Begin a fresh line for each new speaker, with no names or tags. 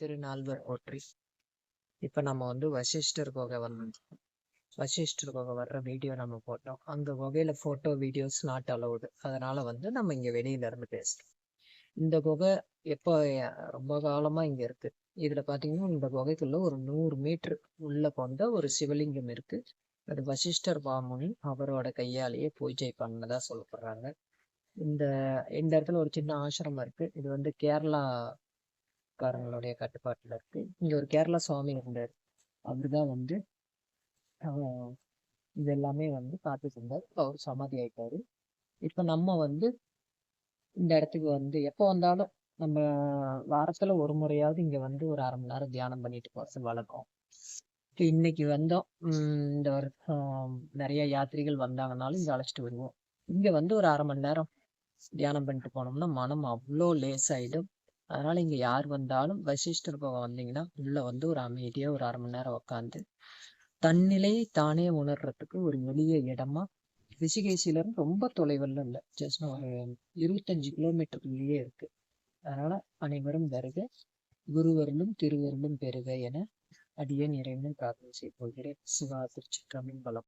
திருநால்வர் போற்றி. இப்ப நம்ம வந்து வசிஷ்டர் குகை வசிஷ்டர் குகை வர்ற வீடியோ நம்ம போட்டோம். அந்த குகையில போட்டோ வீடியோஸ் நாட் அலவுடு. அதனால வந்து நம்ம இங்க வெளியில இருந்து பேசுறோம். இந்த குகை எப்போ ரொம்ப காலமா இங்க இருக்கு. இதுல பாத்தீங்கன்னா இந்த குகைக்குள்ள ஒரு 100 மீட்டர் உள்ள கொண்ட ஒரு சிவலிங்கம் இருக்கு. அது வசிஷ்டர் பாமுனி அவரோட கையாலேயே பூஜை பண்ணதா சொல்லப்படுறாங்க. இந்த இந்த இடத்துல ஒரு சின்ன ஆசிரமம் இருக்கு. இது வந்து கேரளா காரங்களுடைய கட்டுப்பாட்டுல இருக்கு. இங்க ஒரு கேரளா சுவாமி இருந்தார். அவருதான் வந்து இது எல்லாமே வந்து பார்த்துட்டு இருந்தார். அவர் சமாதி ஆயிட்டாரு. இப்ப நம்ம வந்து இந்த இடத்துக்கு வந்து எப்போ வந்தாலும் நம்ம வாரத்துல ஒரு முறையாவது இங்க வந்து ஒரு 1/2 மணி நேரம் தியானம் பண்ணிட்டு போறது வழக்கம். இன்னைக்கு வந்தோம். இந்த வருஷம் நிறைய யாத்திரிகள் வந்தாங்கன்னாலும் இங்க அழைச்சிட்டு வருவோம். இங்க வந்து ஒரு 1/2 மணி நேரம் தியானம் பண்ணிட்டு போனோம்னா மனம் அவ்வளோ லேசாயிடும். அதனால இங்க யார் வந்தாலும் வசிஷ்டர் குகை வந்தீங்கன்னா உள்ள வந்து ஒரு அமைதியா ஒரு 1/2 மணி நேரம் உட்காந்து தன்னிலையை தானே உணர்றதுக்கு ஒரு எளிய இடமா ரிஷிகேசில இருந்து ரொம்ப தொலைவில் இல்லை, ஜஸ்ட் ஒரு 25 கிலோமீட்டருக்குள்ளேயே இருக்கு. அதனால அனைவரும் வருக, குருவருளும் திருவருளும் பெறுக என அடியேன் இறைவனை பிரார்த்தனை செய்து கொள்கிறேன். சிவா திருச்சிற்றம்பலம்.